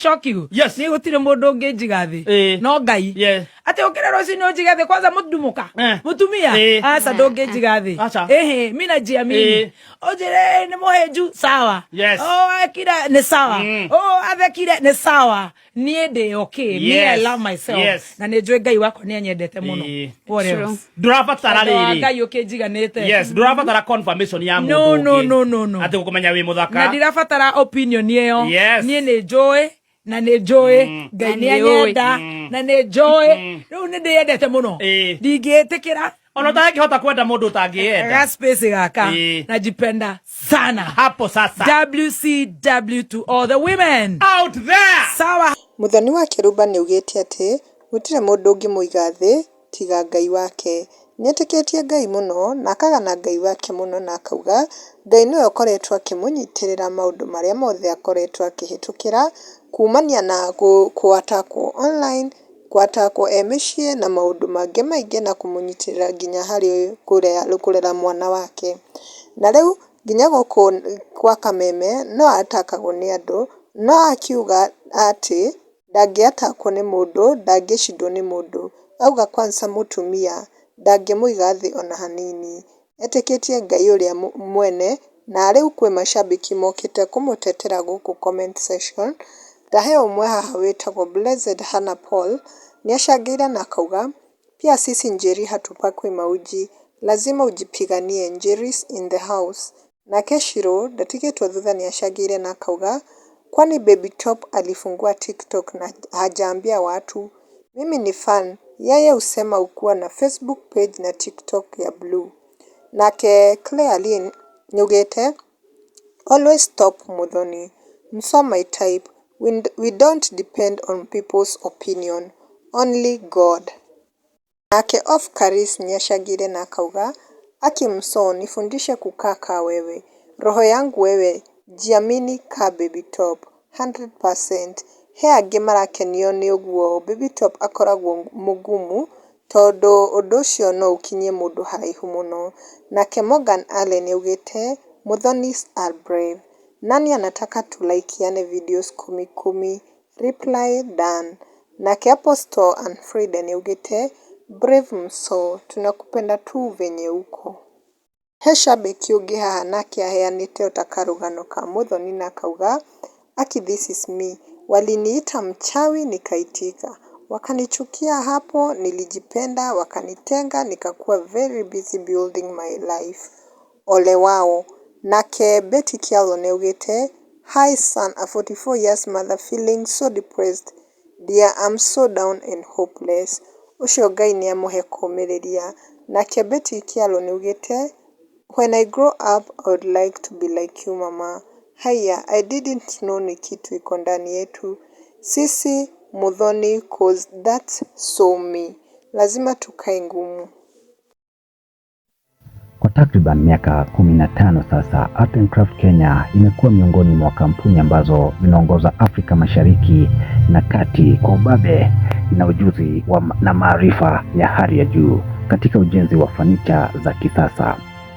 shock you. Yes. Ni gutire mundu ungi njigathi. No Ngai. Yes. Ati ukira rosi no njigathi kwanza mudumuka. Mutumia. Asa ndungi njigathi. Mimi najiamini. Ojere ni muheju sawa. Yes. Akira ni sawa. Athekire ni sawa. Nie ndi okay. Yes. Me I love myself. Yes. Na ni njwe Ngai wako ni anyendete muno. What else? Ndurabatara riri. Ngai ukinjiganite. Yes, ndurabatara confirmation ya mundu. No. Ati gukumenya wi muthaka. Na ndirabatara opinion iyo. Yes. Nie ni njwe na ni joy Ngai ni anyenda na ni joy riu ni ndiyendete muno ndingitikira ona tangihota kwenda mundu utangienda space gaka najipenda sana hapo sasa. WCW to all the women out there. Sawa. Muthoni wa Kiruba ni ugite ati gutire mundu ungi muiga thi tiga Ngai wake. Nietikitie Ngai muno na akagana Ngai wake muno na akauga Ngai niwe ukoretwo akimunyitirira maundu maria mothe akoretwo akihitukira kumania na kuatakwo online, kuatakwo emishie na maundu mangi maingi na kumunyitirira nginya hari kurera mwana wake. Na riu nginya guku kwa Kameme no atakagwo ni andu no akiuga ati ndangiatakwo ni mundu ndangicindwo ni mundu. Auga kwanza mutumia ndangimuiga thi ona hanini. Etikitie Ngai uria mwene na riu kwi mashabiki mokite kumutetera guku comment section. Dahe umwe haha witagwo Blessed Hannah Paul niacangire na kauga pia sisi Njeri hatupakwi mauji, lazima ujipiganie Njeris in the house. Na Keshiro ndatigitwo thutha niacangire na kauga kwani Baby Top alifungua TikTok na hajaambia watu. Mimi ni fan, yeye usema ukuwa na Facebook page na TikTok ya blue. Nake Claire Lynn nyugete always stop Muthoni. Mso my type. We don't depend on people's opinion, only God. Nake Off Karis niacangire na kauga Mso nifundishe kukaa wewe. Roho yangu wewe jiamini ka Baby Top 100%. He angi marakenio ni uguo Baby Top akoragwo mugumu tondu undu ucio no ukinyie mundu haraihu muno. Nake Morgan Allen niugite Muthonis are brave. Nani anataka tulaikiane videos 10 reply done. Nake Apostle and Frida niugite brave Mso, tunakupenda tu venye uko. He shabiki ungi haha nake aheanite utakarugano ka Muthoni na kauga this is me. Waliniita mchawi nikaitika. Wakanichukia hapo nilijipenda wakanitenga nikakuwa very busy building my life. Ole wao. Nake Betty Kialo neugite hi son, a 44 years mother feeling so depressed. Dear, I'm so down and hopeless. Ucio Ngai ni amuhe kumiriria. Nake Betty Kialo neugite when I grow up I would like to be like you mama. Haya, I didn't know ni kitu iko ndani yetu. Sisi Muthoni cause that's so me. Lazima tukae ngumu. Kwa takriban miaka 15 sasa, Art and Craft Kenya imekuwa miongoni mwa kampuni ambazo zinaongoza Afrika Mashariki na Kati kwa ubabe na ujuzi na maarifa ya hali ya juu katika ujenzi wa fanicha za kisasa.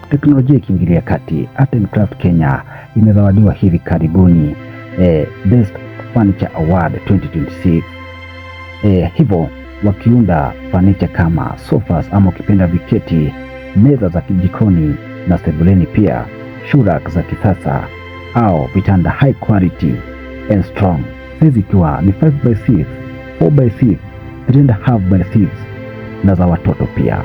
Teknolojia ikiingilia kati, Art and Craft Kenya imezawadiwa hivi karibuni Best Furniture Award 2026. Hivyo wakiunda fanicha kama sofas ama ukipenda viketi, meza za kijikoni na sebuleni, pia shurak za kisasa au vitanda high quality and strong. Size ikiwa ni 5x6, 4x6, 3.5x6 na za watoto pia.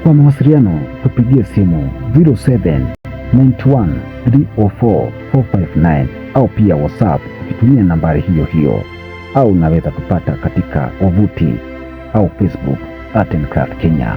Kwa mawasiliano tupigie simu 0791304459 au pia WhatsApp ukitumia nambari hiyo au unaweza kupata katika wavuti au Facebook Art and Craft Kenya.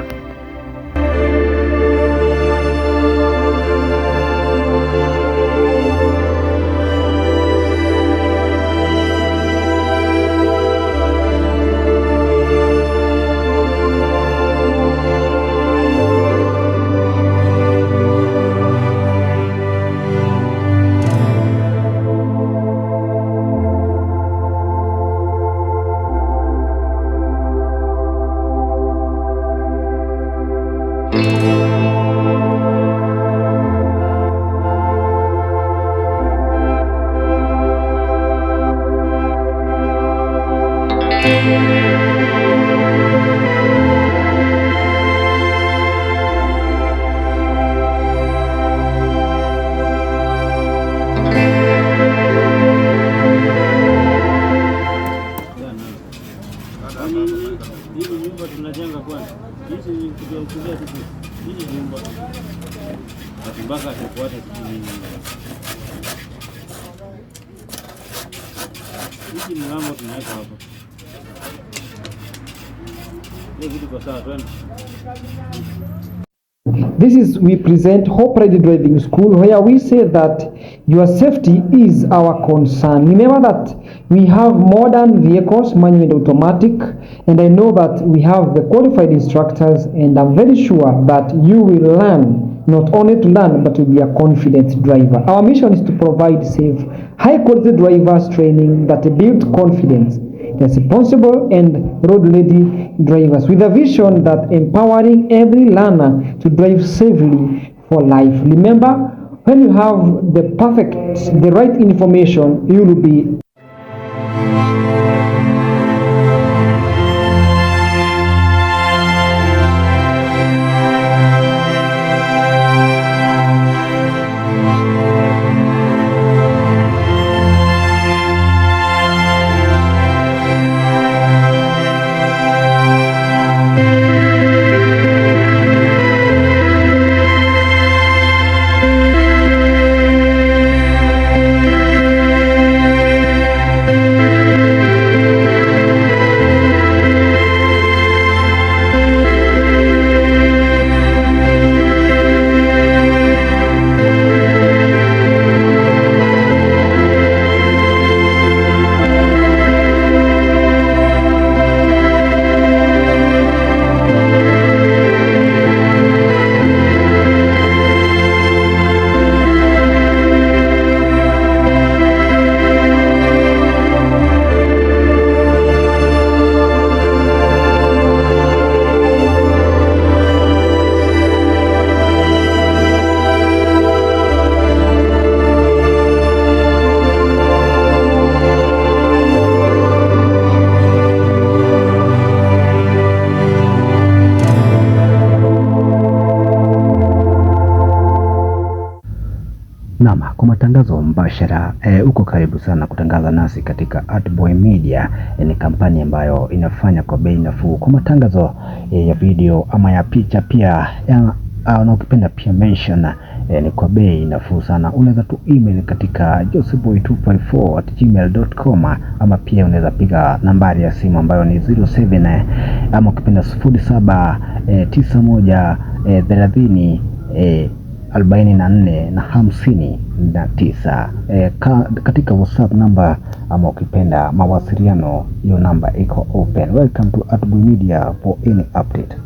tunajenga kwanza. Hizi kuja hizi nyumba. Mpaka tufuate nini. Hizi mlango tunaweka hapo. Hiyo kitu kwa sawa twende. This is, we present Hope Ready Driving School, where we say that your safety is our concern. Remember that we have modern vehicles, manual and automatic, and I know that we have the qualified instructors, and I'm very sure that you will learn, not only to learn, but to be a confident driver. Our mission is to provide safe, high-quality drivers training that build confidence, responsible and road-ready drivers, with a vision that empowering every learner to drive safely for life. Remember, when you have the right information, you will be Naam, kwa matangazo mbashara uko karibu sana kutangaza nasi katika Artboy Media. Ni kampani ambayo inafanya kwa bei nafuu kwa matangazo ya video ama ya picha pia na ukipenda pia mention ni kwa bei nafuu sana. Unaweza tu email katika joseboy254@gmail.com ama pia unaweza piga nambari ya simu ambayo ni 07 ama ukipenda 079130 44 na 59 katika WhatsApp namba ama ukipenda mawasiliano, hiyo namba iko open. Welcome to Artboy Media for any update.